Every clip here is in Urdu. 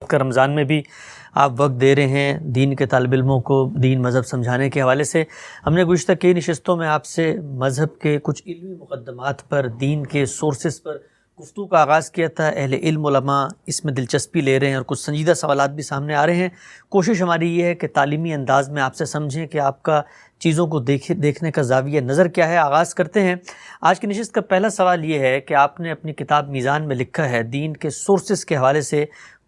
کا رمضان میں بھی آپ وقت دے رہے ہیں دین کے طالب علموں کو دین مذہب سمجھانے کے حوالے سے. ہم نے گزشتہ کئی نشستوں میں آپ سے مذہب کے کچھ علمی مقدمات پر، دین کے سورسز پر گفتگو کا آغاز کیا تھا. اہل علم علماء اس میں دلچسپی لے رہے ہیں اور کچھ سنجیدہ سوالات بھی سامنے آ رہے ہیں. کوشش ہماری یہ ہے کہ تعلیمی انداز میں آپ سے سمجھیں کہ آپ کا چیزوں کو دیکھنے کا زاویہ نظر کیا ہے. آغاز کرتے ہیں. آج کی نشست کا پہلا سوال یہ ہے کہ آپ نے اپنی کتاب میزان میں لکھا ہے دین کے سورسز کے حوالے سے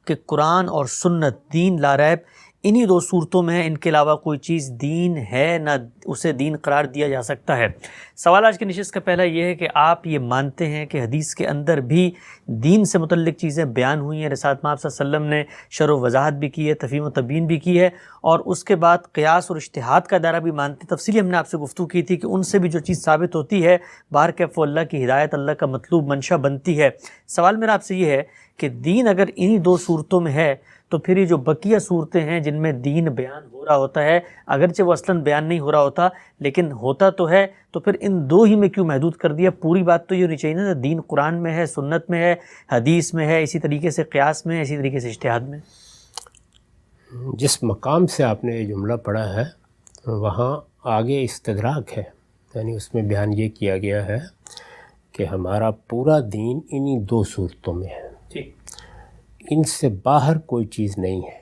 کہ قرآن اور سنت دین لا ریب انہی دو صورتوں میں ہے، ان کے علاوہ کوئی چیز دین ہے نہ اسے دین قرار دیا جا سکتا ہے. سوال آج کی نشست کا پہلا یہ ہے کہ آپ یہ مانتے ہیں کہ حدیث کے اندر بھی دین سے متعلق چیزیں بیان ہوئی ہیں، رسالت مآب صلی اللہ علیہ وسلم نے شرح و وضاحت بھی کی ہے، تفہیم و تبیین بھی کی ہے، اور اس کے بعد قیاس اور اجتہاد کا دائرہ بھی مانتے ہیں. تفصیلی ہم نے آپ سے گفتگو کی تھی کہ ان سے بھی جو چیز ثابت ہوتی ہے باہر کیف اللہ کی ہدایت، اللہ کا مطلوب منشا بنتی ہے. سوال میرا آپ سے یہ ہے کہ دین اگر انہی دو صورتوں میں ہے تو پھر یہ جو بقیہ صورتیں ہیں جن میں دین بیان ہو رہا ہوتا ہے، اگرچہ وہ اصلاً بیان نہیں ہو رہا ہوتا لیکن ہوتا تو ہے، تو پھر ان دو ہی میں کیوں محدود کر دیا؟ پوری بات تو یہ ہونی چاہیے نا، دین قرآن میں ہے، سنت میں ہے، حدیث میں ہے، اسی طریقے سے قیاس میں ہے، اسی طریقے سے اجتہاد میں. جس مقام سے آپ نے یہ جملہ پڑھا ہے وہاں آگے استدراک ہے، یعنی اس میں بیان یہ کیا گیا ہے کہ ہمارا پورا دین انہی دو صورتوں میں ہے، ان سے باہر کوئی چیز نہیں ہے.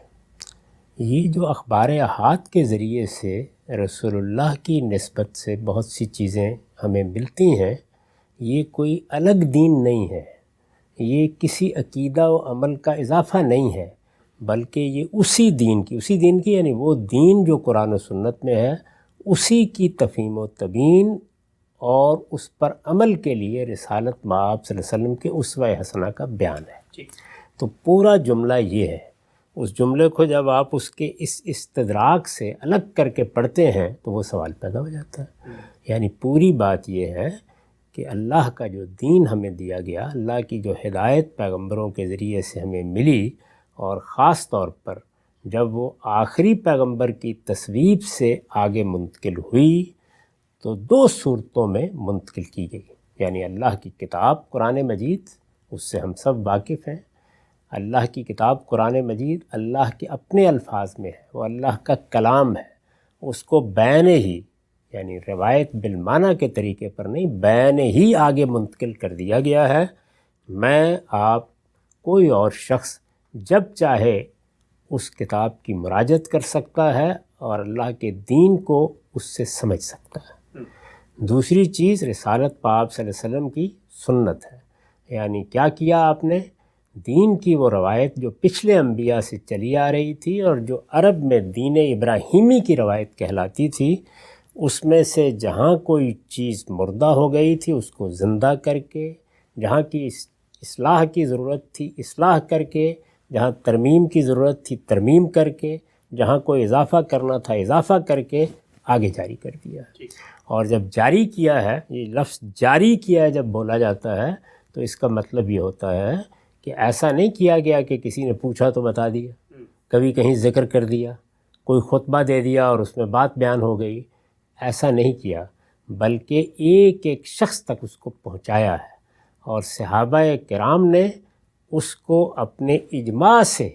یہ جو اخبار احاد کے ذریعے سے رسول اللہ کی نسبت سے بہت سی چیزیں ہمیں ملتی ہیں، یہ کوئی الگ دین نہیں ہے، یہ کسی عقیدہ و عمل کا اضافہ نہیں ہے، بلکہ یہ اسی دین کی یعنی وہ دین جو قرآن و سنت میں ہے اسی کی تفہیم و تبیین اور اس پر عمل کے لیے رسالت مآب صلی اللہ علیہ وسلم کے اسوہ حسنہ کا بیان ہے. تو پورا جملہ یہ ہے. اس جملے کو جب آپ اس کے اس استدراک سے الگ کر کے پڑھتے ہیں تو وہ سوال پیدا ہو جاتا ہے. یعنی پوری بات یہ ہے کہ اللہ کا جو دین ہمیں دیا گیا، اللہ کی جو ہدایت پیغمبروں کے ذریعے سے ہمیں ملی، اور خاص طور پر جب وہ آخری پیغمبر کی تصویب سے آگے منتقل ہوئی تو دو صورتوں میں منتقل کی گئی. یعنی اللہ کی کتاب قرآن مجید، اس سے ہم سب واقف ہیں. اللہ کی کتاب قرآن مجید اللہ کے اپنے الفاظ میں ہے، وہ اللہ کا کلام ہے، اس کو بین ہی یعنی روایت بالمعنی کے طریقے پر نہیں، بین ہی آگے منتقل کر دیا گیا ہے. میں، آپ، کوئی اور شخص جب چاہے اس کتاب کی مراجعت کر سکتا ہے اور اللہ کے دین کو اس سے سمجھ سکتا ہے. دوسری چیز رسالت پاک صلی اللہ علیہ وسلم کی سنت ہے. یعنی کیا کیا آپ نے؟ دین کی وہ روایت جو پچھلے انبیاء سے چلی آ رہی تھی اور جو عرب میں دین ابراہیمی کی روایت کہلاتی تھی، اس میں سے جہاں کوئی چیز مردہ ہو گئی تھی اس کو زندہ کر کے، جہاں کی اصلاح کی ضرورت تھی اصلاح کر کے، جہاں ترمیم کی ضرورت تھی ترمیم کر کے، جہاں کوئی اضافہ کرنا تھا اضافہ کر کے آگے جاری کر دیا. اور جب جاری کیا ہے، یہ لفظ جاری کیا ہے جب بولا جاتا ہے تو اس کا مطلب یہ ہوتا ہے کہ ایسا نہیں کیا گیا کہ کسی نے پوچھا تو بتا دیا، کبھی کہیں ذکر کر دیا، کوئی خطبہ دے دیا اور اس میں بات بیان ہو گئی. ایسا نہیں کیا، بلکہ ایک ایک شخص تک اس کو پہنچایا ہے، اور صحابہ کرام نے اس کو اپنے اجماع سے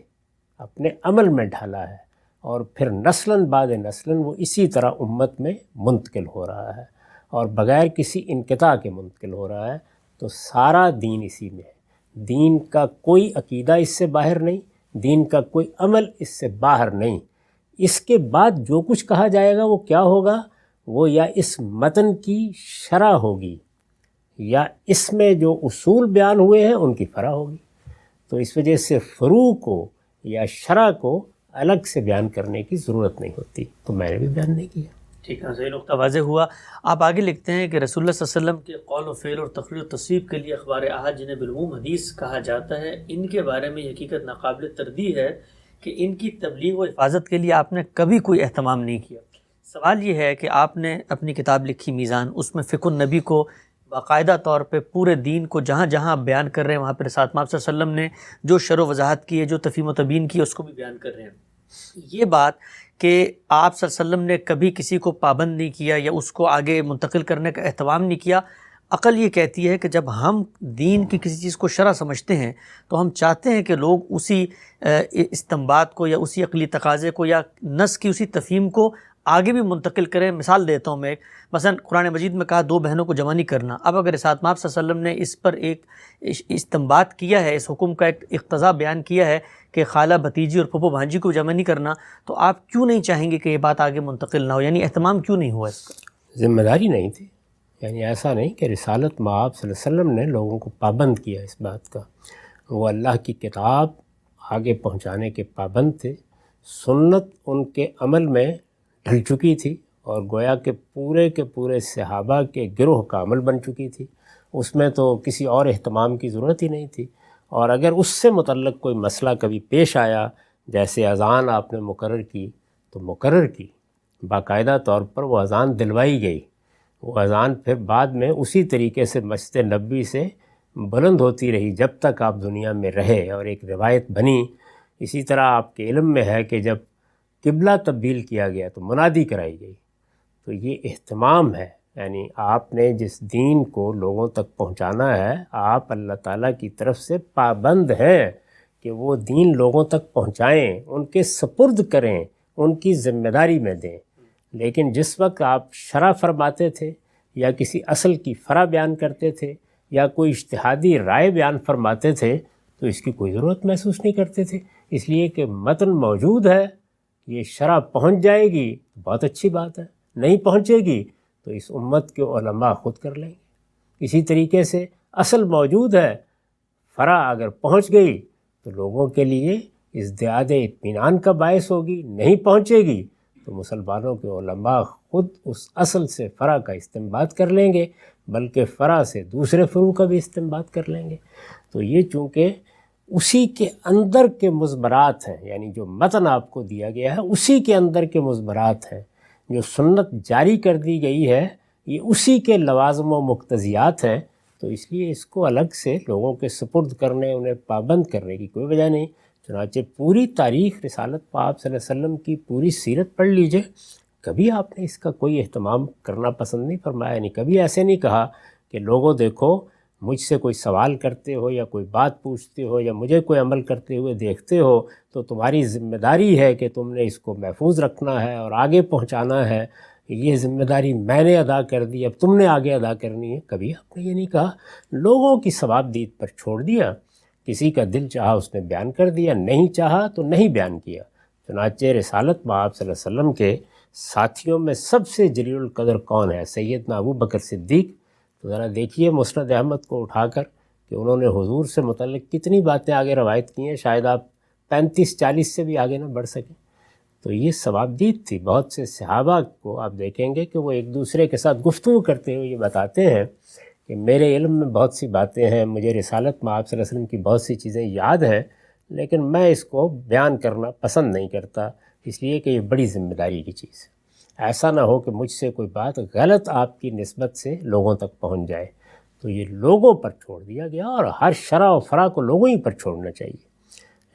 اپنے عمل میں ڈھالا ہے، اور پھر نسلاً بعد نسلاً وہ اسی طرح امت میں منتقل ہو رہا ہے اور بغیر کسی انقطاع کے منتقل ہو رہا ہے. تو سارا دین اسی میں ہے. دین کا کوئی عقیدہ اس سے باہر نہیں، دین کا کوئی عمل اس سے باہر نہیں. اس کے بعد جو کچھ کہا جائے گا وہ کیا ہوگا؟ وہ یا اس متن کی شرح ہوگی یا اس میں جو اصول بیان ہوئے ہیں ان کی فرع ہوگی. تو اس وجہ سے فروع کو یا شرح کو الگ سے بیان کرنے کی ضرورت نہیں ہوتی، تو میں نے بھی بیان نہیں کیا. ٹھیک ہے، صحیح نقطہ واضح ہوا. آپ آگے لکھتے ہیں کہ رسول اللہ صلی اللہ علیہ وسلم کے قول و فعل اور تقریر و تصویب کے لیے اخبار احاد جنہیں بالعموم حدیث کہا جاتا ہے، ان کے بارے میں حقیقت ناقابل تردید ہے کہ ان کی تبلیغ و حفاظت کے لیے آپ نے کبھی کوئی اہتمام نہیں کیا. سوال یہ ہے کہ آپ نے اپنی کتاب لکھی میزان، اس میں فقہ النبی کو باقاعدہ طور پہ پورے دین کو جہاں جہاں بیان کر رہے ہیں وہاں پہ رسالت مآب صلی اللہ علیہ وسلم نے جو شرح و وضاحت کی ہے، جو تفہیم و تبیین کی ہے، اس کو بھی بیان کر رہے ہیں. یہ بات کہ آپ صلی اللہ علیہ وسلم نے کبھی کسی کو پابند نہیں کیا یا اس کو آگے منتقل کرنے کا اہتمام نہیں کیا، عقل یہ کہتی ہے کہ جب ہم دین کی کسی چیز کو شرع سمجھتے ہیں تو ہم چاہتے ہیں کہ لوگ اسی استنباط کو یا اسی عقلی تقاضے کو یا نص کی اسی تفہیم کو آگے بھی منتقل کریں. مثال دیتا ہوں میں مثلا قرآن مجید میں کہا 2 بہنوں کو جمع نہیں کرنا. اب اگر اساتذہ آپ صلی اللہ علیہ وسلم نے اس پر ایک استنباط کیا ہے، اس حکم کا ایک اقتضا بیان کیا ہے کہ خالہ بھتیجی اور پھپھو بھانجی کو جمع نہیں کرنا، تو آپ کیوں نہیں چاہیں گے کہ یہ بات آگے منتقل نہ ہو؟ یعنی اہتمام کیوں نہیں ہوا اس کا؟ ذمہ داری نہیں تھی. یعنی ایسا نہیں کہ رسالت مآب صلی اللہ علیہ وسلم نے لوگوں کو پابند کیا اس بات کا. وہ اللہ کی کتاب آگے پہنچانے کے پابند تھے. سنت ان کے عمل میں ڈھل چکی تھی اور گویا کہ پورے صحابہ کے گروہ کا عمل بن چکی تھی. اس میں تو کسی اور اہتمام کی ضرورت ہی نہیں تھی. اور اگر اس سے متعلق کوئی مسئلہ کبھی پیش آیا، جیسے اذان آپ نے مقرر کی، تو مقرر کی باقاعدہ طور پر وہ اذان دلوائی گئی. وہ اذان پھر بعد میں اسی طریقے سے مسجد نبوی سے بلند ہوتی رہی جب تک آپ دنیا میں رہے، اور ایک روایت بنی. اسی طرح آپ کے علم میں ہے کہ جب قبلہ تبدیل کیا گیا تو منادی کرائی گئی. تو یہ اہتمام ہے. یعنی آپ نے جس دین کو لوگوں تک پہنچانا ہے، آپ اللہ تعالیٰ کی طرف سے پابند ہیں کہ وہ دین لوگوں تک پہنچائیں، ان کے سپرد کریں، ان کی ذمہ داری میں دیں. لیکن جس وقت آپ شرع فرماتے تھے یا کسی اصل کی فرع بیان کرتے تھے یا کوئی اجتہادی رائے بیان فرماتے تھے تو اس کی کوئی ضرورت محسوس نہیں کرتے تھے، اس لیے کہ متن موجود ہے. یہ شرع پہنچ جائے گی بہت اچھی بات ہے، نہیں پہنچے گی تو اس امت کے علماء خود کر لیں گے. اسی طریقے سے اصل موجود ہے، فرع اگر پہنچ گئی تو لوگوں کے لیے ازدیاد اطمینان کا باعث ہوگی. نہیں پہنچے گی تو مسلمانوں کے علماء خود اس اصل سے فرع کا استنباط کر لیں گے، بلکہ فرع سے دوسرے فروع کا بھی استنباط کر لیں گے. تو یہ چونکہ اسی کے اندر کے مضمرات ہیں، یعنی جو متن آپ کو دیا گیا ہے اسی کے اندر کے مضمرات ہیں. جو سنت جاری کر دی گئی ہے یہ اسی کے لوازم و مقتضیات ہیں. تو اس لیے اس کو الگ سے لوگوں کے سپرد کرنے، انہیں پابند کرنے کی کوئی وجہ نہیں. چنانچہ پوری تاریخ رسالت پاک صلی اللہ علیہ وسلم کی پوری سیرت پڑھ لیجئے، کبھی آپ نے اس کا کوئی اہتمام کرنا پسند نہیں فرمایا. نہیں کبھی ایسے نہیں کہا کہ لوگوں دیکھو مجھ سے کوئی سوال کرتے ہو یا کوئی بات پوچھتے ہو یا مجھے کوئی عمل کرتے ہوئے دیکھتے ہو تو تمہاری ذمہ داری ہے کہ تم نے اس کو محفوظ رکھنا ہے اور آگے پہنچانا ہے. یہ ذمہ داری میں نے ادا کر دی، اب تم نے آگے ادا کرنی ہے. کبھی آپ نے یہ نہیں کہا. لوگوں کی ثواب دید پر چھوڑ دیا. کسی کا دل چاہا اس نے بیان کر دیا، نہیں چاہا تو نہیں بیان کیا. چنانچہ رسالت مآب صلی اللہ علیہ وسلم کے ساتھیوں میں سب سے جلیل القدر کون ہے؟ سیدنا ابو بکر صدیق. تو ذرا دیکھیے مسند احمد کو اٹھا کر کہ انہوں نے حضور سے متعلق کتنی باتیں آگے روایت کی ہیں. شاید آپ 35-40 سے بھی آگے نہ بڑھ سکیں. تو یہ ثوابدید تھی. بہت سے صحابہ کو آپ دیکھیں گے کہ وہ ایک دوسرے کے ساتھ گفتگو کرتے ہوئے یہ بتاتے ہیں کہ میرے علم میں بہت سی باتیں ہیں، مجھے رسالت مآب صلی اللہ علیہ وسلم کی بہت سی چیزیں یاد ہیں، لیکن میں اس کو بیان کرنا پسند نہیں کرتا، اس لیے کہ یہ بڑی ذمہ داری کی چیز ہے. ایسا نہ ہو کہ مجھ سے کوئی بات غلط آپ کی نسبت سے لوگوں تک پہنچ جائے. تو یہ لوگوں پر چھوڑ دیا گیا، اور ہر شرع و فرع کو لوگوں ہی پر چھوڑنا چاہیے.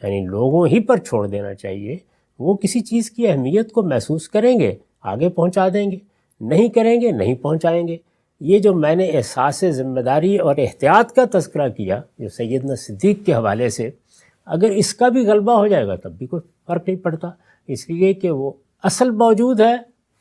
یعنی لوگوں ہی پر چھوڑ دینا چاہیے. وہ کسی چیز کی اہمیت کو محسوس کریں گے آگے پہنچا دیں گے، نہیں کریں گے نہیں پہنچائیں گے. یہ جو میں نے احساس ذمہ داری اور احتیاط کا تذکرہ کیا جو سیدنا صدیق کے حوالے سے، اگر اس کا بھی غلبہ ہو جائے گا تب بھی کوئی فرق نہیں پڑتا، اس لیے کہ وہ اصل موجود ہے،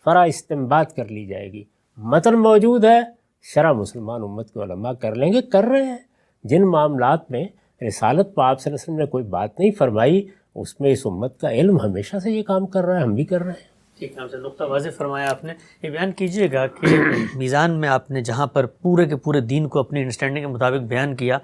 فرع استنباط کر لی جائے گی. متن موجود ہے، شرع مسلمان امت کے علماء کر لیں گے، کر رہے ہیں. جن معاملات میں رسالت پاک صلی اللہ علیہ وسلم نے کوئی بات نہیں فرمائی اس میں اس امت کا علم ہمیشہ سے یہ کام کر رہا ہے، ہم بھی کر رہے ہیں. ٹھیک ہے، نقطہ واضح فرمایا آپ نے. یہ بیان کیجئے گا کہ میزان میں آپ نے جہاں پر پورے کے پورے دین کو اپنی انڈرسٹینڈنگ کے مطابق بیان کیا،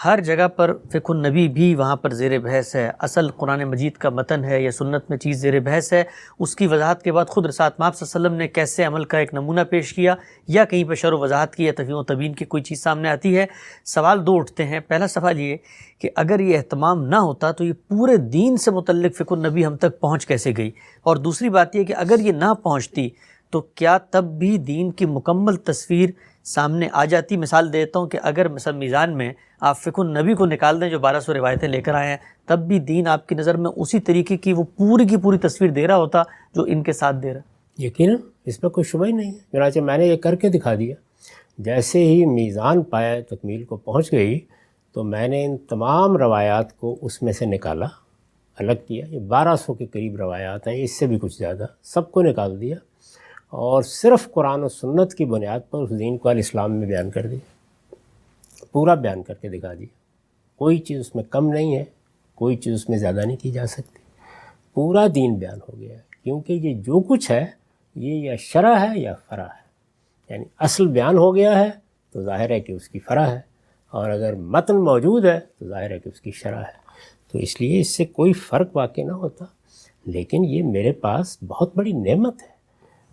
ہر جگہ پر فقہ النبی بھی وہاں پر زیر بحث ہے، اصل قرآن مجید کا متن ہے یا سنت میں چیز زیر بحث ہے. اس کی وضاحت کے بعد خود رسالت مآب صلی اللہ علیہ وسلم نے کیسے عمل کا ایک نمونہ پیش کیا یا کہیں پہ شرح و وضاحت کی یا تفہیم و تبیین کی کوئی چیز سامنے آتی ہے. سوال دو اٹھتے ہیں. پہلا سوال یہ کہ اگر یہ اہتمام نہ ہوتا تو یہ پورے دین سے متعلق فقہ النبی ہم تک پہنچ کیسے گئی؟ اور دوسری بات یہ کہ اگر یہ نہ پہنچتی تو کیا تب بھی دین کی مکمل تصویر سامنے آ جاتی؟ مثال دیتا ہوں کہ اگر مثلا میزان میں آپ فقہ النبی کو نکال دیں جو 1200 روایتیں لے کر آئے ہیں، تب بھی دین آپ کی نظر میں اسی طریقے کی وہ پوری کی پوری تصویر دے رہا ہوتا جو ان کے ساتھ دے رہا. یقیناً اس میں کوئی شبہ ہی نہیں ہے. چنانچہ میں نے یہ کر کے دکھا دیا. جیسے ہی میزان پایا تکمیل کو پہنچ گئی تو میں نے ان تمام روایات کو اس میں سے نکالا، الگ کیا. یہ 1200 کے قریب روایات ہیں، اس سے بھی کچھ زیادہ، سب کو نکال دیا اور صرف قرآن و سنت کی بنیاد پر اس دین کو الاسلام میں بیان کر دیا، پورا بیان کر کے دکھا دیا. کوئی چیز اس میں کم نہیں ہے، کوئی چیز اس میں زیادہ نہیں کی جا سکتی. پورا دین بیان ہو گیا ہے، کیونکہ یہ جو کچھ ہے یہ یا شرع ہے یا فرع ہے. یعنی اصل بیان ہو گیا ہے تو ظاہر ہے کہ اس کی فرع ہے، اور اگر متن موجود ہے تو ظاہر ہے کہ اس کی شرع ہے. تو اس لیے اس سے کوئی فرق واقع نہ ہوتا. لیکن یہ میرے پاس بہت بڑی نعمت ہے،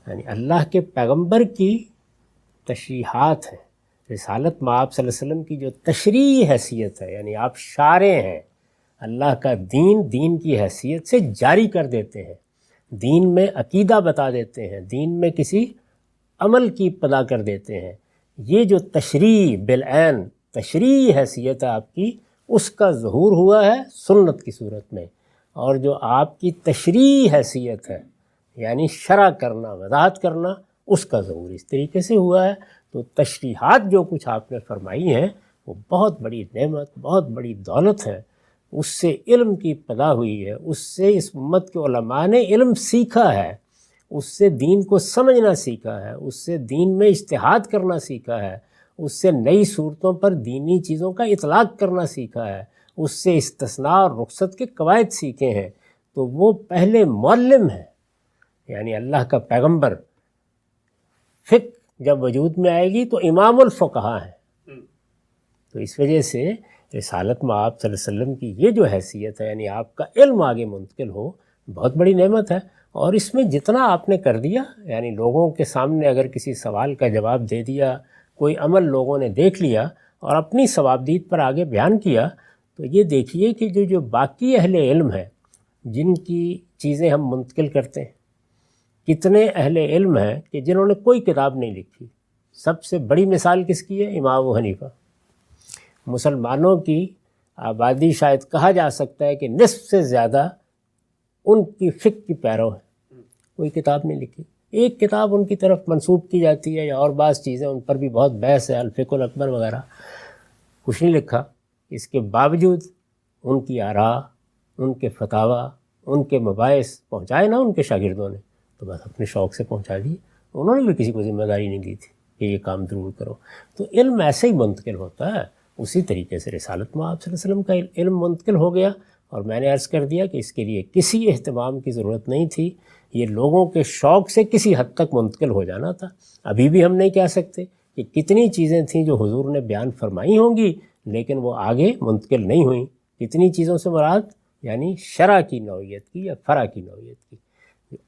یعنی اللہ کے پیغمبر کی تشریحات ہیں. رسالت مآب صلی اللہ علیہ وسلم کی جو تشریح حیثیت ہے، یعنی آپ شارع ہیں، اللہ کا دین کی حیثیت سے جاری کر دیتے ہیں، دین میں عقیدہ بتا دیتے ہیں، دین میں کسی عمل کی ابتدا کر دیتے ہیں. یہ جو تشریح بالعین تشریح حیثیت ہے آپ کی، اس کا ظہور ہوا ہے سنت کی صورت میں. اور جو آپ کی تشریح حیثیت ہے یعنی شرع کرنا، وضاحت کرنا، اس کا ظہور اس طریقے سے ہوا ہے. تو تشریحات جو کچھ آپ نے فرمائی ہیں وہ بہت بڑی نعمت، بہت بڑی دولت ہے. اس سے علم کی ابتدا ہوئی ہے، اس سے اس امت کے علماء نے علم سیکھا ہے، اس سے دین کو سمجھنا سیکھا ہے، اس سے دین میں اجتہاد کرنا سیکھا ہے، اس سے نئی صورتوں پر دینی چیزوں کا اطلاق کرنا سیکھا ہے، اس سے استثناء اور رخصت کے قواعد سیکھے ہیں. تو وہ پہلے معلم ہیں، یعنی اللہ کا پیغمبر. فقہ جب وجود میں آئے گی تو امام الفقہا ہیں. تو اس وجہ سے رسالت مآب صلی اللہ علیہ وسلم کی یہ جو حیثیت ہے، یعنی آپ کا علم آگے منتقل ہو، بہت بڑی نعمت ہے. اور اس میں جتنا آپ نے کر دیا، یعنی لوگوں کے سامنے اگر کسی سوال کا جواب دے دیا، کوئی عمل لوگوں نے دیکھ لیا اور اپنی ثوابدید پر آگے بیان کیا، تو یہ دیکھیے کہ جو باقی اہل علم ہیں جن کی چیزیں ہم منتقل کرتے ہیں، کتنے اہل علم ہیں کہ جنہوں نے کوئی کتاب نہیں لکھی. سب سے بڑی مثال کس کی ہے؟ امام ابو حنیفہ. مسلمانوں کی آبادی شاید کہا جا سکتا ہے کہ نصف سے زیادہ ان کی فقہ کی پیرو ہے، کوئی کتاب نہیں لکھی. ایک کتاب ان کی طرف منسوب کی جاتی ہے، یا اور بعض چیزیں ان پر بھی بہت بحث ہے، الفقہ الاکبر وغیرہ، کچھ نہیں لکھا. اس کے باوجود ان کی آراء، ان کے فتاویٰ، ان کے مباحث پہنچائے نا ان کے شاگردوں نے، تو بس اپنے شوق سے پہنچا دیے. انہوں نے بھی کسی کو ذمہ داری نہیں دی تھی کہ یہ کام ضرور کرو. تو علم ایسے ہی منتقل ہوتا ہے. اسی طریقے سے رسالت مآب صلی اللہ علیہ وسلم کا علم منتقل ہو گیا، اور میں نے عرض کر دیا کہ اس کے لیے کسی اہتمام کی ضرورت نہیں تھی. یہ لوگوں کے شوق سے کسی حد تک منتقل ہو جانا تھا. ابھی بھی ہم نہیں کہہ سکتے کہ کتنی چیزیں تھیں جو حضور نے بیان فرمائی ہوں گی لیکن وہ آگے منتقل نہیں ہوئیں. کتنی چیزوں سے مراد یعنی شرع کی نوعیت کی یا فرع کی نوعیت کی.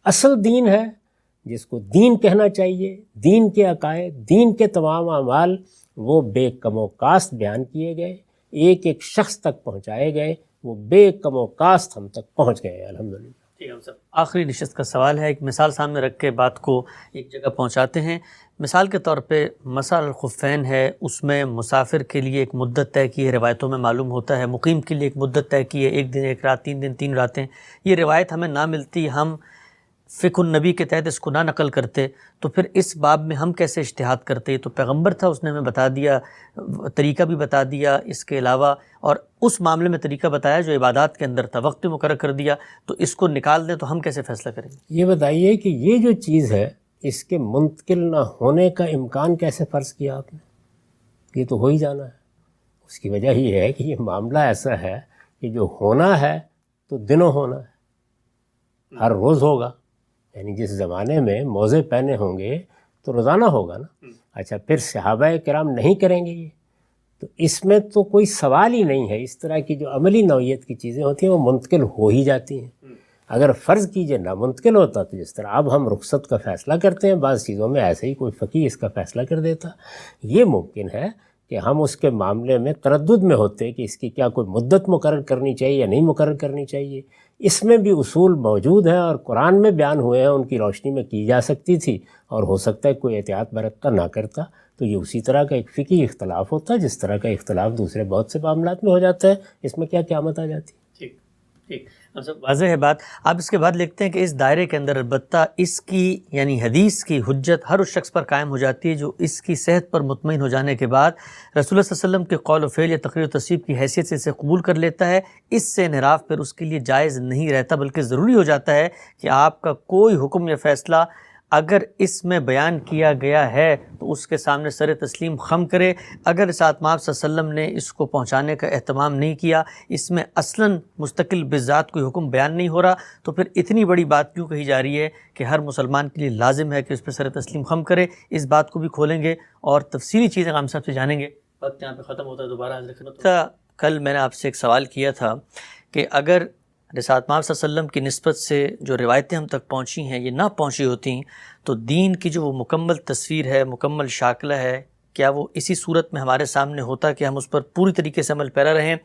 اصل دین ہے جس کو دین کہنا چاہیے، دین کے عقائد، دین کے تمام اعمال، وہ بے کم و کاست بیان کیے گئے، ایک ایک شخص تک پہنچائے گئے، وہ بے کم و کاست ہم تک پہنچ گئے ہیں الحمدللہ. آخری نشست کا سوال ہے، ایک مثال سامنے رکھ کے بات کو ایک جگہ پہنچاتے ہیں. مثال کے طور پہ مسح الخفین ہے، اس میں مسافر کے لیے ایک مدت طے کی ہے، روایتوں میں معلوم ہوتا ہے. مقیم کے لیے ایک مدت طے کی ہے، 1 دن 1 رات، 3 دن 3 راتیں. یہ روایت ہمیں نہ ملتی، ہم فقہ النبی کے تحت اس کو نہ نقل کرتے، تو پھر اس باب میں ہم کیسے اجتہاد کرتے؟ تو پیغمبر تھا، اس نے ہمیں بتا دیا، طریقہ بھی بتا دیا اس کے علاوہ، اور اس معاملے میں طریقہ بتایا جو عبادات کے اندر تھا، وقت بھی مقرر کر دیا. تو اس کو نکال دیں تو ہم کیسے فیصلہ کریں گے؟ یہ بتائیے کہ یہ جو چیز ہے اس کے منتقل نہ ہونے کا امکان کیسے فرض کیا آپ نے؟ یہ تو ہو ہی جانا ہے. اس کی وجہ یہ ہے کہ یہ معاملہ ایسا ہے کہ جو ہونا ہے تو دنوں ہونا ہے، ہر روز ہوگا. یعنی جس زمانے میں موزے پہنے ہوں گے تو روزانہ ہوگا نا. اچھا، پھر صحابہ کرام نہیں کریں گے یہ، تو اس میں تو کوئی سوال ہی نہیں ہے. اس طرح کی جو عملی نوعیت کی چیزیں ہوتی ہیں وہ منتقل ہو ہی جاتی ہیں. اگر فرض کیجئے نہ منتقل ہوتا تو جس طرح اب ہم رخصت کا فیصلہ کرتے ہیں بعض چیزوں میں، ایسے ہی کوئی فقیہ اس کا فیصلہ کر دیتا. یہ ممکن ہے کہ ہم اس کے معاملے میں تردد میں ہوتے کہ اس کی کیا کوئی مدت مقرر کرنی چاہیے یا نہیں مقرر کرنی چاہیے. اس میں بھی اصول موجود ہیں اور قرآن میں بیان ہوئے ہیں، ان کی روشنی میں کی جا سکتی تھی، اور ہو سکتا ہے کوئی احتیاط برتتا نہ کرتا. تو یہ اسی طرح کا ایک فقہی اختلاف ہوتا ہے جس طرح کا اختلاف دوسرے بہت سے معاملات میں ہو جاتا ہے. اس میں کیا قیامت آ جاتی ہے. ٹھیک، واضح ہے بات. آپ اس کے بعد لکھتے ہیں کہ اس دائرے کے اندر البتہ اس کی یعنی حدیث کی حجت ہر اس شخص پر قائم ہو جاتی ہے جو اس کی صحت پر مطمئن ہو جانے کے بعد رسول اللہ صلی اللہ علیہ وسلم کے قول و فعل یا تقریر و تصریف کی حیثیت سے اسے قبول کر لیتا ہے. اس سے انحراف پھر اس کے لیے جائز نہیں رہتا، بلکہ ضروری ہو جاتا ہے کہ آپ کا کوئی حکم یا فیصلہ اگر اس میں بیان کیا گیا ہے تو اس کے سامنے سر تسلیم خم کرے. اگر رسالت مآب صلی اللہ علیہ وسلم نے اس کو پہنچانے کا اہتمام نہیں کیا، اس میں اصلاً مستقل بذات کوئی حکم بیان نہیں ہو رہا، تو پھر اتنی بڑی بات کیوں کہی جا رہی ہے کہ ہر مسلمان کے لیے لازم ہے کہ اس پہ سر تسلیم خم کرے. اس بات کو بھی کھولیں گے اور تفصیلی چیزیں ہم صاحب سے جانیں گے. وقت یہاں پہ ختم ہوتا ہے، دوبارہ حاضر کرنا. کل میں نے آپ سے ایک سوال کیا تھا کہ اگر رسالت مآب صلی اللہ علیہ وسلم کی نسبت سے جو روایتیں ہم تک پہنچی ہیں یہ نہ پہنچی ہوتیں تو دین کی جو وہ مکمل تصویر ہے، مکمل شاکلہ ہے، کیا وہ اسی صورت میں ہمارے سامنے ہوتا کہ ہم اس پر پوری طریقے سے عمل پیرا رہیں؟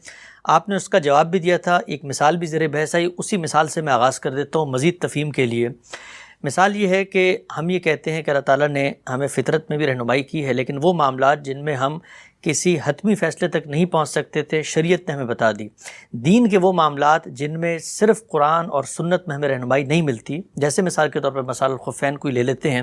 آپ نے اس کا جواب بھی دیا تھا، ایک مثال بھی زیر بحث آئی. اسی مثال سے میں آغاز کر دیتا ہوں مزید تفہیم کے لیے. مثال یہ ہے کہ ہم یہ کہتے ہیں کہ اللہ تعالیٰ نے ہمیں فطرت میں بھی رہنمائی کی ہے، لیکن وہ معاملات جن میں ہم کسی حتمی فیصلے تک نہیں پہنچ سکتے تھے شریعت نے ہمیں بتا دی. دین کے وہ معاملات جن میں صرف قرآن اور سنت میں ہمیں رہنمائی نہیں ملتی، جیسے مثال کے طور پر مسائل الخفین کو ہی لے لیتے ہیں،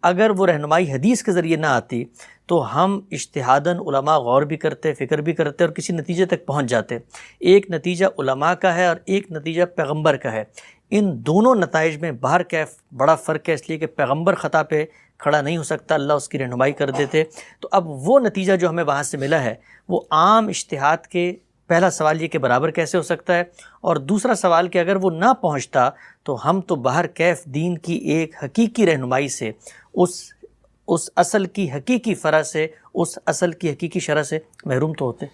اگر وہ رہنمائی حدیث کے ذریعے نہ آتی تو ہم اجتہاداً علماء غور بھی کرتے، فکر بھی کرتے اور کسی نتیجے تک پہنچ جاتے. ایک نتیجہ علماء کا ہے اور ایک نتیجہ پیغمبر کا ہے. ان دونوں نتائج میں باہر کیف بڑا فرق ہے، اس لیے کہ پیغمبر خطا پہ کھڑا نہیں ہو سکتا، اللہ اس کی رہنمائی کر دیتے. تو اب وہ نتیجہ جو ہمیں وہاں سے ملا ہے وہ عام اجتہاد کے پہلا سوال یہ کہ برابر کیسے ہو سکتا ہے، اور دوسرا سوال کہ اگر وہ نہ پہنچتا تو ہم تو باہر کیف دین کی ایک حقیقی رہنمائی سے، اس اصل کی حقیقی فرع سے، اس اصل کی حقیقی شرع سے محروم تو ہوتے.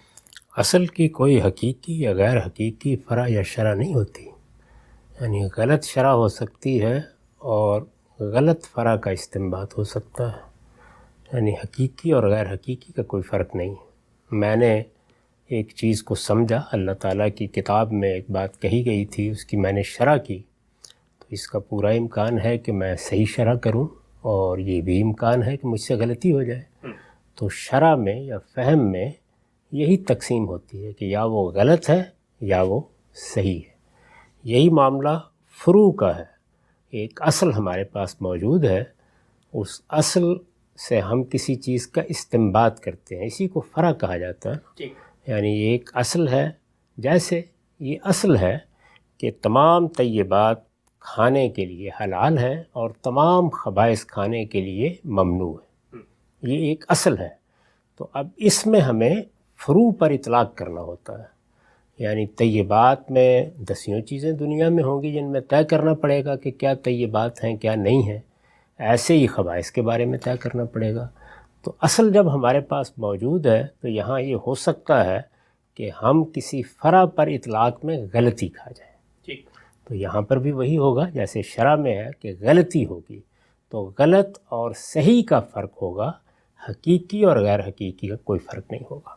اصل کی کوئی حقیقی یا غیر حقیقی فرع یا شرع نہیں ہوتی، یعنی غلط شرع ہو سکتی ہے اور غلط فرع کا استنباط ہو سکتا ہے، یعنی حقیقی اور غیر حقیقی کا کوئی فرق نہیں. میں نے ایک چیز کو سمجھا، اللہ تعالیٰ کی کتاب میں ایک بات کہی گئی تھی، اس کی میں نے شرح کی، تو اس کا پورا امکان ہے کہ میں صحیح شرح کروں اور یہ بھی امکان ہے کہ مجھ سے غلطی ہو جائے. تو شرح میں یا فہم میں یہی تقسیم ہوتی ہے کہ یا وہ غلط ہے یا وہ صحیح ہے. یہی معاملہ فروع کا ہے. ایک اصل ہمارے پاس موجود ہے، اس اصل سے ہم کسی چیز کا استنباط کرتے ہیں، اسی کو فرع کہا جاتا ہے. یعنی یہ ایک اصل ہے، جیسے یہ اصل ہے کہ تمام طیبات کھانے کے لیے حلال ہیں اور تمام خبائث کھانے کے لیے ممنوع ہے. یہ ایک اصل ہے. تو اب اس میں ہمیں فروع پر اطلاق کرنا ہوتا ہے، یعنی طیبات میں دسیوں چیزیں دنیا میں ہوں گی جن میں طے کرنا پڑے گا کہ کیا طیبات ہیں کیا نہیں ہیں، ایسے ہی خبائث کے بارے میں طے کرنا پڑے گا. تو اصل جب ہمارے پاس موجود ہے تو یہاں یہ ہو سکتا ہے کہ ہم کسی فرع پر اطلاق میں غلطی کھا جائیں. تو یہاں پر بھی وہی ہوگا جیسے شرع میں ہے کہ غلطی ہوگی، تو غلط اور صحیح کا فرق ہوگا، حقیقی اور غیر حقیقی کا کوئی فرق نہیں ہوگا.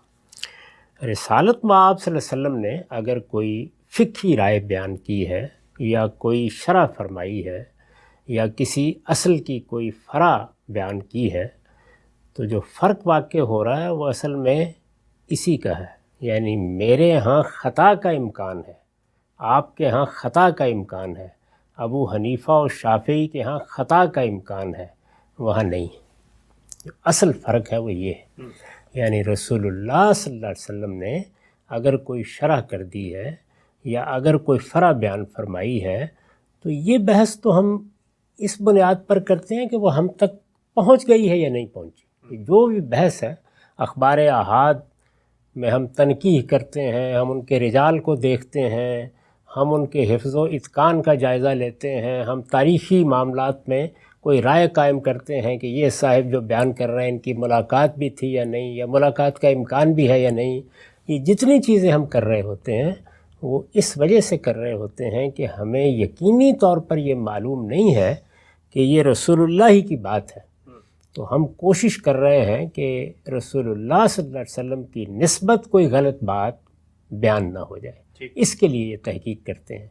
رسالت مآب صلی اللہ علیہ وسلم نے اگر کوئی فقہی رائے بیان کی ہے یا کوئی شرع فرمائی ہے یا کسی اصل کی کوئی فرع بیان کی ہے، تو جو فرق واقع ہو رہا ہے وہ اصل میں اسی کا ہے. یعنی میرے ہاں خطا کا امکان ہے، آپ کے ہاں خطا کا امکان ہے، ابو حنیفہ اور شافعی کے ہاں خطا کا امکان ہے، وہاں نہیں. جو اصل فرق ہے وہ یہ ہے. یعنی رسول اللہ صلی اللہ علیہ وسلم نے اگر کوئی شرح کر دی ہے یا اگر کوئی فرع بیان فرمائی ہے تو یہ بحث تو ہم اس بنیاد پر کرتے ہیں کہ وہ ہم تک پہنچ گئی ہے یا نہیں پہنچی. جو بھی بحث ہے اخبار احاد میں ہم تنقیح کرتے ہیں، ہم ان کے رجال کو دیکھتے ہیں، ہم ان کے حفظ و اتقان کا جائزہ لیتے ہیں، ہم تاریخی معاملات میں کوئی رائے قائم کرتے ہیں کہ یہ صاحب جو بیان کر رہے ہیں ان کی ملاقات بھی تھی یا نہیں، یا ملاقات کا امکان بھی ہے یا نہیں. یہ جتنی چیزیں ہم کر رہے ہوتے ہیں وہ اس وجہ سے کر رہے ہوتے ہیں کہ ہمیں یقینی طور پر یہ معلوم نہیں ہے کہ یہ رسول اللہ ہی کی بات ہے. تو ہم کوشش کر رہے ہیں کہ رسول اللہ صلی اللہ علیہ وسلم کی نسبت کوئی غلط بات بیان نہ ہو جائے، اس کے لیے یہ تحقیق کرتے ہیں.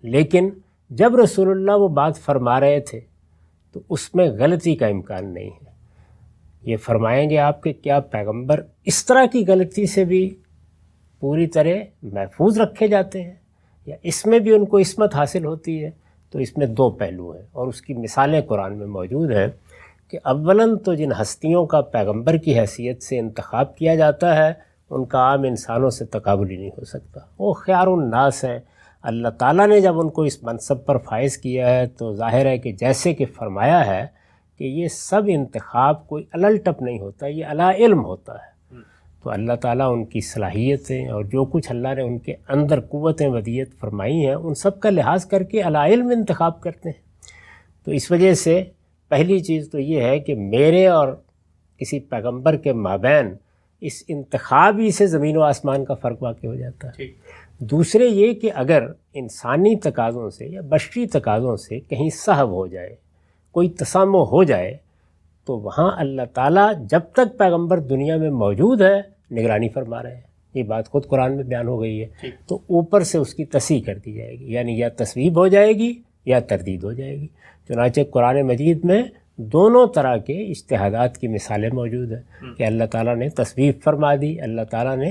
لیکن جب رسول اللہ وہ بات فرما رہے تھے تو اس میں غلطی کا امکان نہیں ہے. یہ فرمائیں گے آپ کہ کیا پیغمبر اس طرح کی غلطی سے بھی پوری طرح محفوظ رکھے جاتے ہیں، یا اس میں بھی ان کو عصمت حاصل ہوتی ہے، تو اس میں دو پہلو ہیں، اور اس کی مثالیں قرآن میں موجود ہیں کہ اولاً تو جن ہستیوں کا پیغمبر کی حیثیت سے انتخاب کیا جاتا ہے ان کا عام انسانوں سے تقابل ہی نہیں ہو سکتا، وہ خیار الناس ہیں۔ اللہ تعالیٰ نے جب ان کو اس منصب پر فائز کیا ہے تو ظاہر ہے کہ جیسے کہ فرمایا ہے کہ یہ سب انتخاب کوئی الل ٹپ نہیں ہوتا، یہ علی علم ہوتا ہے۔ تو اللہ تعالیٰ ان کی صلاحیتیں اور جو کچھ اللہ نے ان کے اندر قوتیں ودیت فرمائی ہیں ان سب کا لحاظ کر کے علی علم انتخاب کرتے ہیں۔ تو اس وجہ سے پہلی چیز تو یہ ہے کہ میرے اور کسی پیغمبر کے مابین اس انتخاب ہی سے زمین و آسمان کا فرق واقع ہو جاتا ہے۔ دوسرے یہ کہ اگر انسانی تقاضوں سے یا بشری تقاضوں سے کہیں سہو ہو جائے، کوئی تسامح ہو جائے، تو وہاں اللہ تعالیٰ جب تک پیغمبر دنیا میں موجود ہے نگرانی فرما رہے ہیں۔ یہ بات خود قرآن میں بیان ہو گئی ہے، تو اوپر سے اس کی تصحیح کر دی جائے گی، یعنی یا تصویب ہو جائے گی یا تردید ہو جائے گی۔ چنانچہ قرآن مجید میں دونوں طرح کے اجتہادات کی مثالیں موجود ہیں کہ اللہ تعالیٰ نے تصویب فرما دی، اللہ تعالیٰ نے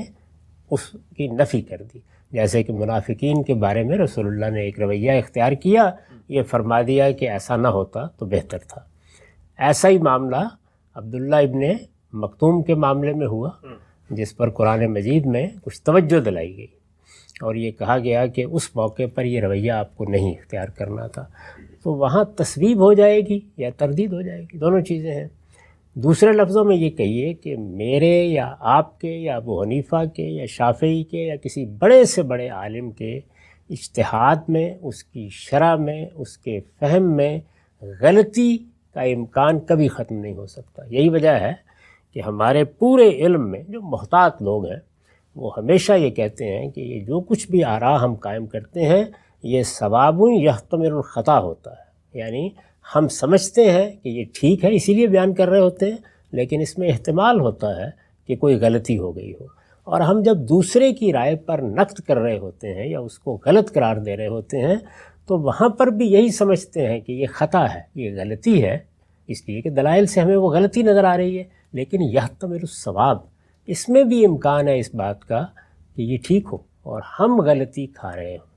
اس کی نفی کر دی۔ جیسے کہ منافقین کے بارے میں رسول اللہ نے ایک رویہ اختیار کیا، یہ فرما دیا کہ ایسا نہ ہوتا تو بہتر تھا۔ ایسا ہی معاملہ عبداللہ ابن مکتوم کے معاملے میں ہوا، جس پر قرآن مجید میں کچھ توجہ دلائی گئی اور یہ کہا گیا کہ اس موقع پر یہ رویہ آپ کو نہیں اختیار کرنا تھا، تو وہاں تصویب ہو جائے گی یا تردید ہو جائے گی، دونوں چیزیں ہیں۔ دوسرے لفظوں میں یہ کہیے کہ میرے یا آپ کے یا ابو حنیفہ کے یا شافعی کے یا کسی بڑے سے بڑے عالم کے اجتہاد میں، اس کی شرح میں، اس کے فہم میں غلطی کا امکان کبھی ختم نہیں ہو سکتا۔ یہی وجہ ہے کہ ہمارے پورے علم میں جو محتاط لوگ ہیں وہ ہمیشہ یہ کہتے ہیں کہ یہ جو کچھ بھی آراء ہم قائم کرتے ہیں یہ ثواب یحتمل الخطا ہوتا ہے، یعنی ہم سمجھتے ہیں کہ یہ ٹھیک ہے اسی لیے بیان کر رہے ہوتے ہیں، لیکن اس میں احتمال ہوتا ہے کہ کوئی غلطی ہو گئی ہو، اور ہم جب دوسرے کی رائے پر نقد کر رہے ہوتے ہیں یا اس کو غلط قرار دے رہے ہوتے ہیں تو وہاں پر بھی یہی سمجھتے ہیں کہ یہ خطا ہے، یہ غلطی ہے، اس لیے کہ دلائل سے ہمیں وہ غلطی نظر آ رہی ہے، لیکن یحتمل الصواب، اس میں بھی امکان ہے اس بات کا کہ یہ ٹھیک ہو اور ہم غلطی کھا رہے ہوں۔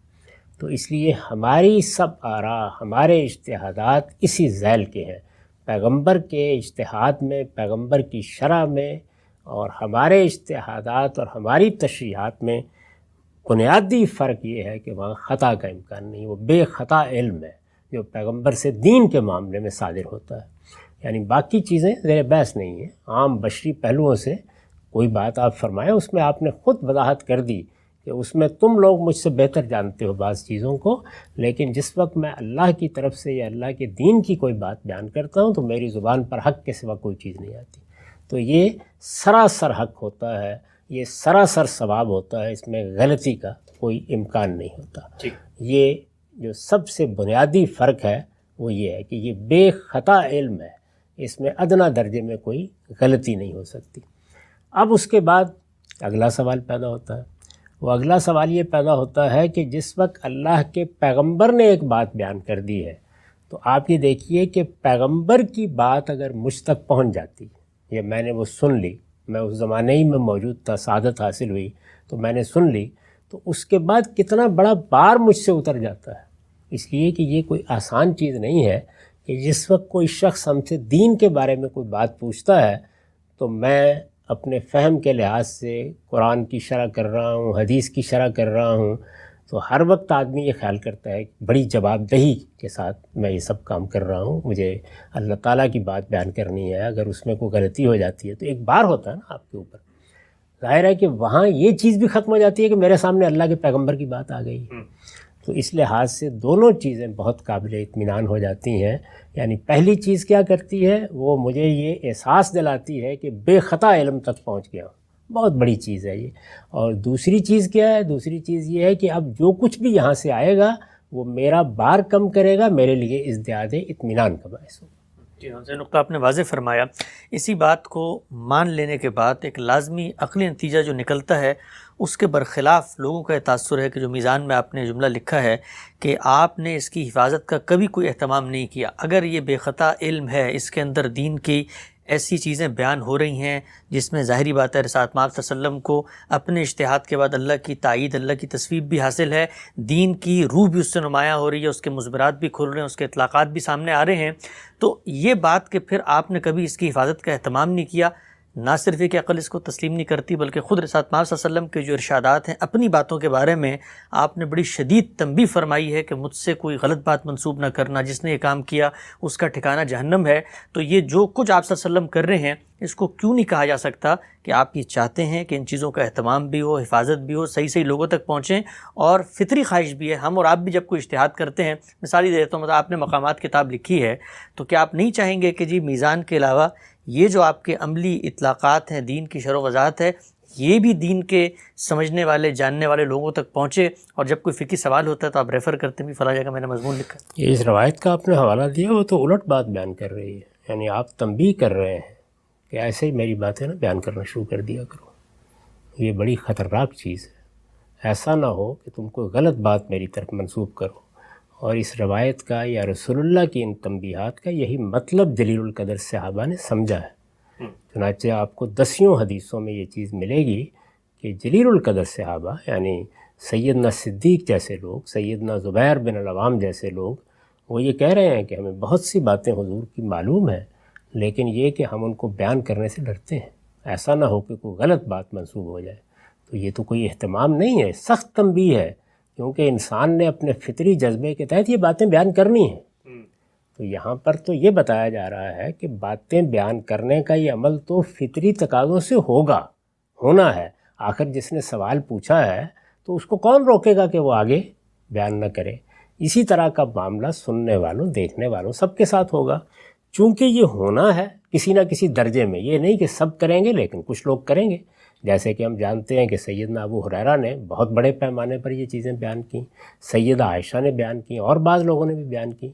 تو اس لیے ہماری سب آراء، ہمارے اجتہادات اسی ذیل کے ہیں، پیغمبر کے اجتہاد میں، پیغمبر کی شرح میں، اور ہمارے اجتہادات اور ہماری تشریحات میں بنیادی فرق یہ ہے کہ وہاں خطا کا امکان نہیں، وہ بے خطا علم ہے جو پیغمبر سے دین کے معاملے میں صادر ہوتا ہے۔ یعنی باقی چیزیں زیر بحث نہیں ہیں، عام بشری پہلوؤں سے کوئی بات آپ فرمائیں اس میں آپ نے خود وضاحت کر دی کہ اس میں تم لوگ مجھ سے بہتر جانتے ہو بعض چیزوں کو، لیکن جس وقت میں اللہ کی طرف سے یا اللہ کے دین کی کوئی بات بیان کرتا ہوں تو میری زبان پر حق کے سوا کوئی چیز نہیں آتی۔ تو یہ سراسر حق ہوتا ہے، یہ سراسر ثواب ہوتا ہے، اس میں غلطی کا کوئی امکان نہیں ہوتا۔ یہ جو سب سے بنیادی فرق ہے وہ یہ ہے کہ یہ بے خطا علم ہے، اس میں ادنیٰ درجے میں کوئی غلطی نہیں ہو سکتی۔ اب اس کے بعد اگلا سوال پیدا ہوتا ہے، وہ اگلا سوال یہ پیدا ہوتا ہے کہ جس وقت اللہ کے پیغمبر نے ایک بات بیان کر دی ہے تو آپ یہ دیکھیے کہ پیغمبر کی بات اگر مجھ تک پہنچ جاتی یا میں نے وہ سن لی، میں اس زمانے ہی میں موجود تھا، سعادت حاصل ہوئی تو میں نے سن لی، تو اس کے بعد کتنا بڑا بار مجھ سے اتر جاتا ہے۔ اس لیے کہ یہ کوئی آسان چیز نہیں ہے کہ جس وقت کوئی شخص ہم سے دین کے بارے میں کوئی بات پوچھتا ہے تو میں اپنے فہم کے لحاظ سے قرآن کی شرح کر رہا ہوں، حدیث کی شرح کر رہا ہوں، تو ہر وقت آدمی یہ خیال کرتا ہے کہ بڑی جواب دہی کے ساتھ میں یہ سب کام کر رہا ہوں، مجھے اللہ تعالیٰ کی بات بیان کرنی ہے، اگر اس میں کوئی غلطی ہو جاتی ہے تو ایک بار ہوتا ہے نا آپ کے اوپر، ظاہر ہے کہ وہاں یہ چیز بھی ختم ہو جاتی ہے کہ میرے سامنے اللہ کے پیغمبر کی بات آ گئی۔ تو اس لحاظ سے دونوں چیزیں بہت قابل اطمینان ہو جاتی ہیں۔ یعنی پہلی چیز کیا کرتی ہے، وہ مجھے یہ احساس دلاتی ہے کہ بے خطا علم تک پہنچ گیا ہوں، بہت بڑی چیز ہے یہ۔ اور دوسری چیز کیا ہے، دوسری چیز یہ ہے کہ اب جو کچھ بھی یہاں سے آئے گا وہ میرا بار کم کرے گا، میرے لیے ازدیاد اطمینان کا باعث ہوگا۔ جی ہاں، نقطہ آپ نے واضح فرمایا۔ اسی بات کو مان لینے کے بعد ایک لازمی عقلی نتیجہ جو نکلتا ہے اس کے برخلاف لوگوں کا یہ تاثر ہے کہ جو میزان میں آپ نے جملہ لکھا ہے کہ آپ نے اس کی حفاظت کا کبھی کوئی اہتمام نہیں کیا۔ اگر یہ بے خطا علم ہے، اس کے اندر دین کی ایسی چیزیں بیان ہو رہی ہیں جس میں ظاہری بات ہے رسالت مآب صلی اللہ علیہ وسلم کو اپنے اجتہاد کے بعد اللہ کی تائید، اللہ کی تصویب بھی حاصل ہے، دین کی روح بھی اس سے نمایاں ہو رہی ہے، اس کے مضمرات بھی کھل رہے ہیں، اس کے اطلاقات بھی سامنے آ رہے ہیں. تو یہ بات کہ پھر آپ نے کبھی اس کی حفاظت کا اہتمام نہیں کیا، نہ صرف یہ کہ عقل اس کو تسلیم نہیں کرتی بلکہ خود رسالت مآب صلی اللہ علیہ وسلم کے جو ارشادات ہیں اپنی باتوں کے بارے میں آپ نے بڑی شدید تنبیہ فرمائی ہے کہ مجھ سے کوئی غلط بات منسوب نہ کرنا، جس نے یہ کام کیا اس کا ٹھکانہ جہنم ہے. تو یہ جو کچھ آپ صلی اللہ علیہ وسلم کر رہے ہیں اس کو کیوں نہیں کہا جا سکتا کہ آپ یہ چاہتے ہیں کہ ان چیزوں کا اہتمام بھی ہو، حفاظت بھی ہو، صحیح لوگوں تک پہنچیں، اور فطری خواہش بھی ہے. ہم اور آپ بھی جب کوئی اجتہاد کرتے ہیں، مثال ہی دیتا ہوں، مطلب آپ نے مقامات کتاب لکھی ہے تو کیا آپ نہیں چاہیں گے کہ جی میزان کے علاوہ یہ جو آپ کے عملی اطلاقات ہیں، دین کی شرح و وضاحت ہے، یہ بھی دین کے سمجھنے والے جاننے والے لوگوں تک پہنچے، اور جب کوئی فقہی سوال ہوتا ہے تو آپ ریفر کرتے ہیں بھی فلاں جگہ میں نے مضمون لکھا. یہ اس روایت کا آپ نے حوالہ دیا وہ تو الٹ بات بیان کر رہی ہے. یعنی آپ تنبیہ کر رہے ہیں کہ ایسے ہی میری باتیں نا بیان کرنا شروع کر دیا کرو. یہ بڑی خطرناک چیز ہے. ایسا نہ ہو کہ تم کوئی غلط بات میری طرف منسوب کرو. اور اس روایت کا یا رسول اللہ کی ان تنبیہات کا یہی مطلب جلیل القدر صحابہ نے سمجھا ہے. چنانچہ آپ کو 10 حدیثوں میں یہ چیز ملے گی کہ جلیل القدر صحابہ یعنی سیدنا صدیق جیسے لوگ، سیدنا زبیر بن العوام جیسے لوگ، وہ یہ کہہ رہے ہیں کہ ہمیں بہت سی باتیں حضور کی معلوم ہیں، لیکن یہ کہ ہم ان کو بیان کرنے سے ڈرتے ہیں، ایسا نہ ہو کہ کوئی غلط بات منسوب ہو جائے. تو یہ تو کوئی اہتمام نہیں ہے، سخت تنبیہ ہے، کیونکہ انسان نے اپنے فطری جذبے کے تحت یہ باتیں بیان کرنی ہیں. تو یہاں پر تو یہ بتایا جا رہا ہے کہ باتیں بیان کرنے کا یہ عمل تو فطری تقاضوں سے ہونا ہے. آخر جس نے سوال پوچھا ہے تو اس کو کون روکے گا کہ وہ آگے بیان نہ کرے. اسی طرح کا معاملہ سننے والوں، دیکھنے والوں سب کے ساتھ ہوگا. چونکہ یہ ہونا ہے کسی نہ کسی درجے میں، یہ نہیں کہ سب کریں گے لیکن کچھ لوگ کریں گے. جیسے کہ ہم جانتے ہیں کہ سیدنا ابو ہریرہ نے بہت بڑے پیمانے پر یہ چیزیں بیان کیں، سیدہ عائشہ نے بیان کی، اور بعض لوگوں نے بھی بیان کی.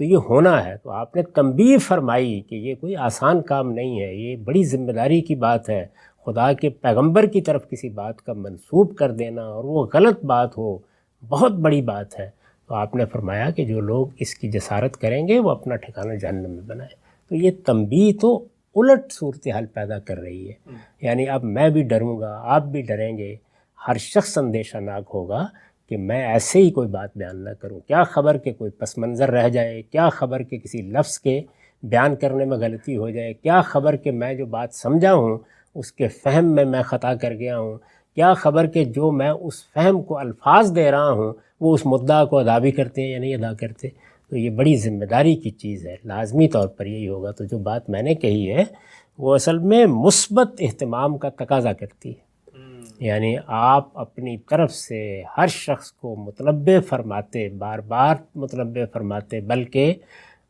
تو یہ ہونا ہے. تو آپ نے تنبیہ فرمائی کہ یہ کوئی آسان کام نہیں ہے، یہ بڑی ذمہ داری کی بات ہے. خدا کے پیغمبر کی طرف کسی بات کا منسوب کر دینا اور وہ غلط بات ہو، بہت بڑی بات ہے. تو آپ نے فرمایا کہ جو لوگ اس کی جسارت کریں گے وہ اپنا ٹھکانہ جہنم میں بنائیں. تو یہ تنبیہ تو الٹ صورتحال پیدا کر رہی ہے. یعنی اب میں بھی ڈروں گا، آپ بھی ڈریں گے، ہر شخص اندیشہ ناک ہوگا کہ میں ایسے ہی کوئی بات بیان نہ کروں. کیا خبر کہ کوئی پس منظر رہ جائے، کیا خبر کہ کسی لفظ کے بیان کرنے میں غلطی ہو جائے، کیا خبر کہ میں جو بات سمجھا ہوں اس کے فہم میں خطا کر گیا ہوں، کیا خبر کہ جو میں اس فہم کو الفاظ دے رہا ہوں وہ اس مدعا کو ادا بھی کرتے ہیں یا نہیں ادا کرتے. تو یہ بڑی ذمہ داری کی چیز ہے، لازمی طور پر یہی ہوگا. تو جو بات میں نے کہی ہے وہ اصل میں مثبت اہتمام کا تقاضا کرتی ہے. یعنی آپ اپنی طرف سے ہر شخص کو متنبہ فرماتے، بار بار متنبہ فرماتے، بلکہ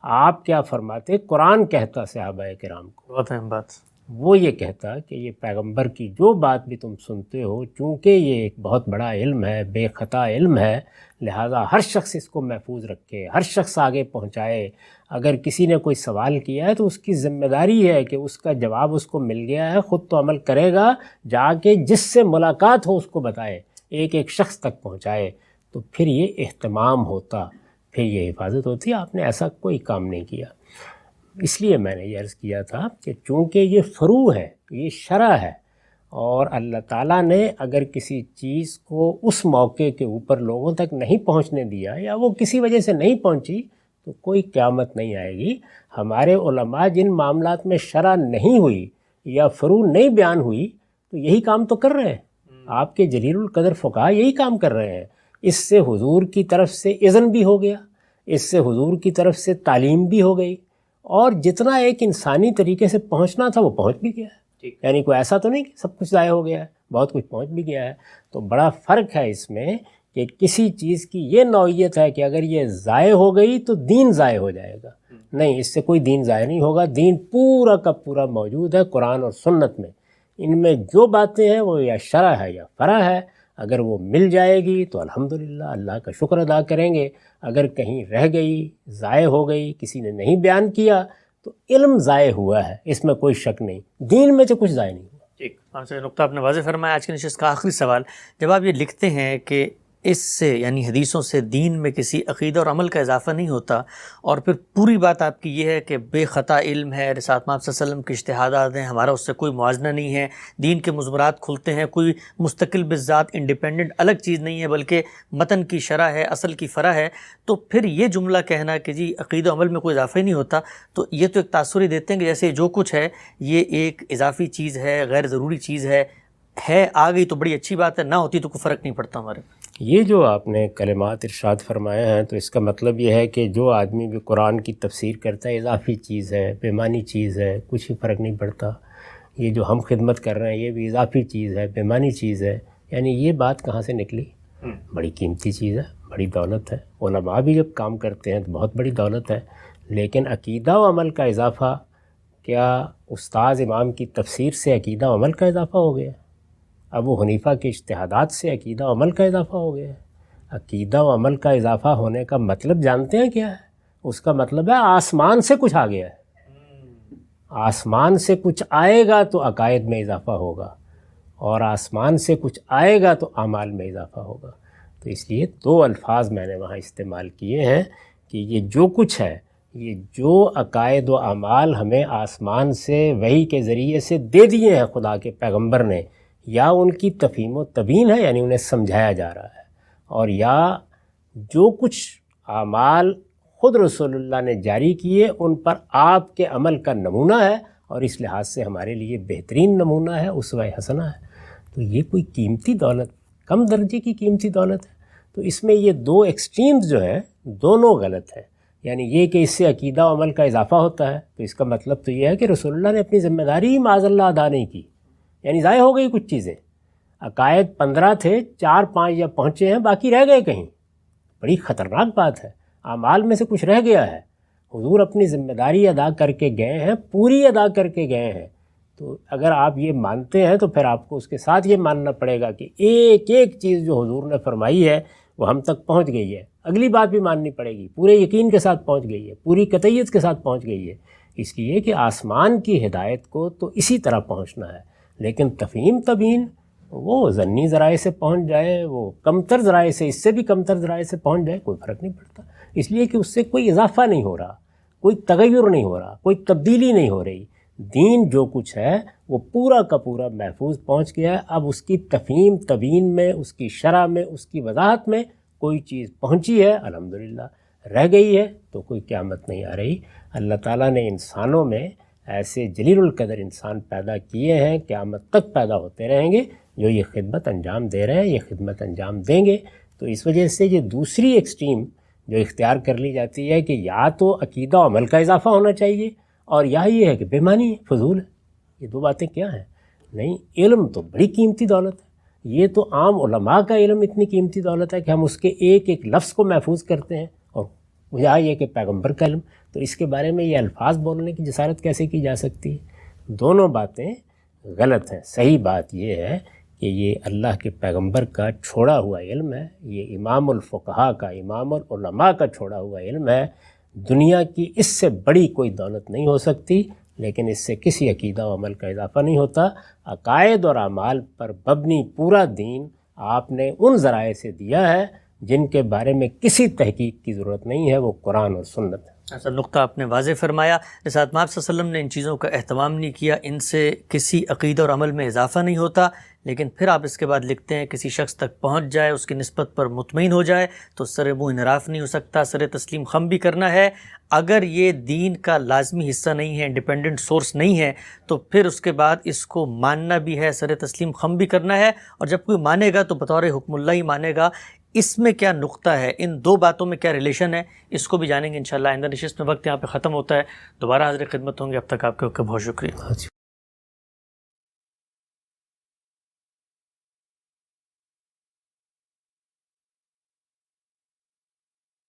آپ کیا فرماتے، قرآن کہتا صحابہ کرام کو، بہت اہم بات، وہ یہ کہتا کہ یہ پیغمبر کی جو بات بھی تم سنتے ہو، چونکہ یہ ایک بہت بڑا علم ہے، بے خطا علم ہے، لہٰذا ہر شخص اس کو محفوظ رکھے، ہر شخص آگے پہنچائے. اگر کسی نے کوئی سوال کیا ہے تو اس کی ذمہ داری ہے کہ اس کا جواب اس کو مل گیا ہے، خود تو عمل کرے گا، جا کے جس سے ملاقات ہو اس کو بتائے، ایک ایک شخص تک پہنچائے. تو پھر یہ اہتمام ہوتا، پھر یہ حفاظت ہوتی. آپ نے ایسا کوئی کام نہیں کیا. اس لیے میں نے یہ عرض کیا تھا کہ چونکہ یہ فروع ہے، یہ شرع ہے، اور اللہ تعالیٰ نے اگر کسی چیز کو اس موقع کے اوپر لوگوں تک نہیں پہنچنے دیا یا وہ کسی وجہ سے نہیں پہنچی تو کوئی قیامت نہیں آئے گی. ہمارے علماء جن معاملات میں شرع نہیں ہوئی یا فروع نہیں بیان ہوئی تو یہی کام تو کر رہے ہیں. آپ کے جلیل القدر فقہا یہی کام کر رہے ہیں. اس سے حضور کی طرف سے اذن بھی ہو گیا، اس سے حضور کی طرف سے تعلیم بھی ہو گئی، اور جتنا ایک انسانی طریقے سے پہنچنا تھا وہ پہنچ بھی گیا ہے. یعنی کوئی ایسا تو نہیں کہ سب کچھ ضائع ہو گیا ہے، بہت کچھ پہنچ بھی گیا ہے. تو بڑا فرق ہے اس میں کہ کسی چیز کی یہ نوعیت ہے کہ اگر یہ ضائع ہو گئی تو دین ضائع ہو جائے گا. نہیں، اس سے کوئی دین ضائع نہیں ہوگا. دین پورا کا پورا موجود ہے قرآن اور سنت میں. ان میں جو باتیں ہیں وہ یا شرع ہے یا فرع ہے. اگر وہ مل جائے گی تو الحمدللہ اللہ کا شکر ادا کریں گے. اگر کہیں رہ گئی، ضائع ہو گئی، کسی نے نہیں بیان کیا تو علم ضائع ہوا ہے، اس میں کوئی شک نہیں. دین میں تو کچھ ضائع نہیں ہوا. ٹھیک، نقطہ آپ نے واضح فرمایا. آج کی نشست کا آخری سوال، جب آپ یہ لکھتے ہیں کہ اس سے یعنی حدیثوں سے دین میں کسی عقیدہ اور عمل کا اضافہ نہیں ہوتا، اور پھر پوری بات آپ کی یہ ہے کہ بے خطا علم ہے، رسالت محمد صلی اللہ علیہ وسلم کے اجتہادات ہیں، ہمارا اس سے کوئی موازنہ نہیں ہے، دین کے مضمرات کھلتے ہیں، کوئی مستقل بالذات انڈیپینڈنٹ الگ چیز نہیں ہے بلکہ متن کی شرح ہے، اصل کی فرع ہے، تو پھر یہ جملہ کہنا کہ جی عقیدہ و عمل میں کوئی اضافہ ہی نہیں ہوتا، تو یہ تو ایک تاثر ہی دیتے ہیں کہ جیسے جو کچھ ہے یہ ایک اضافی چیز ہے، غیر ضروری چیز ہے آ گئی تو بڑی اچھی بات ہے، نہ ہوتی تو کوئی فرق نہیں پڑتا ہمارے۔ یہ جو آپ نے کلمات ارشاد فرمائے ہیں تو اس کا مطلب یہ ہے کہ جو آدمی بھی قرآن کی تفسیر کرتا ہے اضافی چیز ہے، بے معنی چیز ہے، کچھ ہی فرق نہیں پڑتا، یہ جو ہم خدمت کر رہے ہیں یہ بھی اضافی چیز ہے، بے معنی چیز ہے، یعنی یہ بات کہاں سے نکلی؟ بڑی قیمتی چیز ہے، بڑی دولت ہے، علماء بھی جب کام کرتے ہیں تو بہت بڑی دولت ہے، لیکن عقیدہ و عمل کا اضافہ، کیا استاذ امام کی تفسیر سے عقیدہ و عمل کا اضافہ ہو گیا؟ ابو حنیفہ کے اجتہادات سے عقیدہ و عمل کا اضافہ ہو گیا ہے؟ عقیدہ و عمل کا اضافہ ہونے کا مطلب جانتے ہیں کیا ہے؟ اس کا مطلب ہے آسمان سے کچھ آ گیا ہے، آسمان سے کچھ آئے گا تو عقائد میں اضافہ ہوگا، اور آسمان سے کچھ آئے گا تو اعمال میں اضافہ ہوگا۔ تو اس لیے دو الفاظ میں نے وہاں استعمال کیے ہیں کہ یہ جو کچھ ہے، یہ جو عقائد و اعمال ہمیں آسمان سے وحی کے ذریعے سے دے دیے ہیں خدا کے پیغمبر نے، یا ان کی تفہیم و تبیین ہے یعنی انہیں سمجھایا جا رہا ہے، اور یا جو کچھ اعمال خود رسول اللہ نے جاری کیے ان پر آپ کے عمل کا نمونہ ہے، اور اس لحاظ سے ہمارے لیے بہترین نمونہ ہے، اسوہ حسنہ ہے۔ تو یہ کوئی قیمتی دولت، کم درجے کی قیمتی دولت ہے۔ تو اس میں یہ دو ایکسٹریمز جو ہیں دونوں غلط ہیں، یعنی یہ کہ اس سے عقیدہ و عمل کا اضافہ ہوتا ہے تو اس کا مطلب تو یہ ہے کہ رسول اللہ نے اپنی ذمہ داری ہی معاذ اللہ ادا نہیں کی، یعنی ضائع ہو گئی کچھ چیزیں، عقائد 15 تھے، 4-5 یا پہنچے ہیں، باقی رہ گئے کہیں، بڑی خطرناک بات ہے، اعمال میں سے کچھ رہ گیا ہے، حضور اپنی ذمہ داری ادا کر کے گئے ہیں، پوری ادا کر کے گئے ہیں، تو اگر آپ یہ مانتے ہیں تو پھر آپ کو اس کے ساتھ یہ ماننا پڑے گا کہ ایک ایک چیز جو حضور نے فرمائی ہے وہ ہم تک پہنچ گئی ہے، اگلی بات بھی ماننی پڑے گی، پورے یقین کے ساتھ پہنچ گئی ہے، پوری قطعیت کے ساتھ پہنچ گئی ہے، اس لیے کہ آسمان کی ہدایت کو تو اسی طرح پہنچنا ہے، لیکن تفہیم تبیین وہ ضمنی ذرائع سے پہنچ جائے، وہ کمتر ذرائع سے، اس سے بھی کمتر ذرائع سے پہنچ جائے، کوئی فرق نہیں پڑتا، اس لیے کہ اس سے کوئی اضافہ نہیں ہو رہا، کوئی تغیر نہیں ہو رہا، کوئی تبدیلی نہیں ہو رہی، دین جو کچھ ہے وہ پورا کا پورا محفوظ پہنچ گیا ہے، اب اس کی تفہیم تبیین میں، اس کی شرح میں، اس کی وضاحت میں کوئی چیز پہنچی ہے الحمدللہ، رہ گئی ہے تو کوئی قیامت نہیں آ رہی۔ اللہ تعالیٰ نے انسانوں میں ایسے جلیل القدر انسان پیدا کیے ہیں، قیامت تک پیدا ہوتے رہیں گے، جو یہ خدمت انجام دے رہے ہیں، یہ خدمت انجام دیں گے۔ تو اس وجہ سے یہ دوسری ایکسٹریم جو اختیار کر لی جاتی ہے کہ یا تو عقیدہ و عمل کا اضافہ ہونا چاہیے، اور یا یہ ہے کہ بے معنی ہے، فضول ہے، یہ دو باتیں کیا ہیں؟ نہیں، علم تو بڑی قیمتی دولت ہے، یہ تو عام علماء کا علم اتنی قیمتی دولت ہے کہ ہم اس کے ایک ایک لفظ کو محفوظ کرتے ہیں، اور یا یہ کہ پیغمبر کا علم، تو اس کے بارے میں یہ الفاظ بولنے کی جسارت کیسے کی جا سکتی ہے؟ دونوں باتیں غلط ہیں۔ صحیح بات یہ ہے کہ یہ اللہ کے پیغمبر کا چھوڑا ہوا علم ہے، یہ امام الفقہاء کا، امام العلماء کا چھوڑا ہوا علم ہے، دنیا کی اس سے بڑی کوئی دولت نہیں ہو سکتی، لیکن اس سے کسی عقیدہ و عمل کا اضافہ نہیں ہوتا۔ عقائد اور اعمال پر مبنی پورا دین آپ نے ان ذرائع سے دیا ہے جن کے بارے میں کسی تحقیق کی ضرورت نہیں ہے، وہ قرآن اور سنت ہے۔ ایسا نقطہ آپ نے واضح فرمایا، رسالت محمد صلی اللہ علیہ وسلم نے ان چیزوں کا اہتمام نہیں کیا، ان سے کسی عقیدہ اور عمل میں اضافہ نہیں ہوتا، لیکن پھر آپ اس کے بعد لکھتے ہیں کسی شخص تک پہنچ جائے، اس کی نسبت پر مطمئن ہو جائے تو سر منہ انحراف نہیں ہو سکتا، سر تسلیم خم بھی کرنا ہے۔ اگر یہ دین کا لازمی حصہ نہیں ہے، انڈیپینڈنٹ سورس نہیں ہے، تو پھر اس کے بعد اس کو ماننا بھی ہے، سر تسلیم خم بھی کرنا ہے، اور جب کوئی مانے گا تو بطور حکم اللہ ہی مانے گا۔ اس میں کیا نقطہ ہے، ان دو باتوں میں کیا ریلیشن ہے، اس کو بھی جانیں گے انشاءاللہ۔ آئندہ نشست میں وقت یہاں پہ ختم ہوتا ہے، دوبارہ حاضر خدمت ہوں گے، اب تک آپ کے بہت شکریہ۔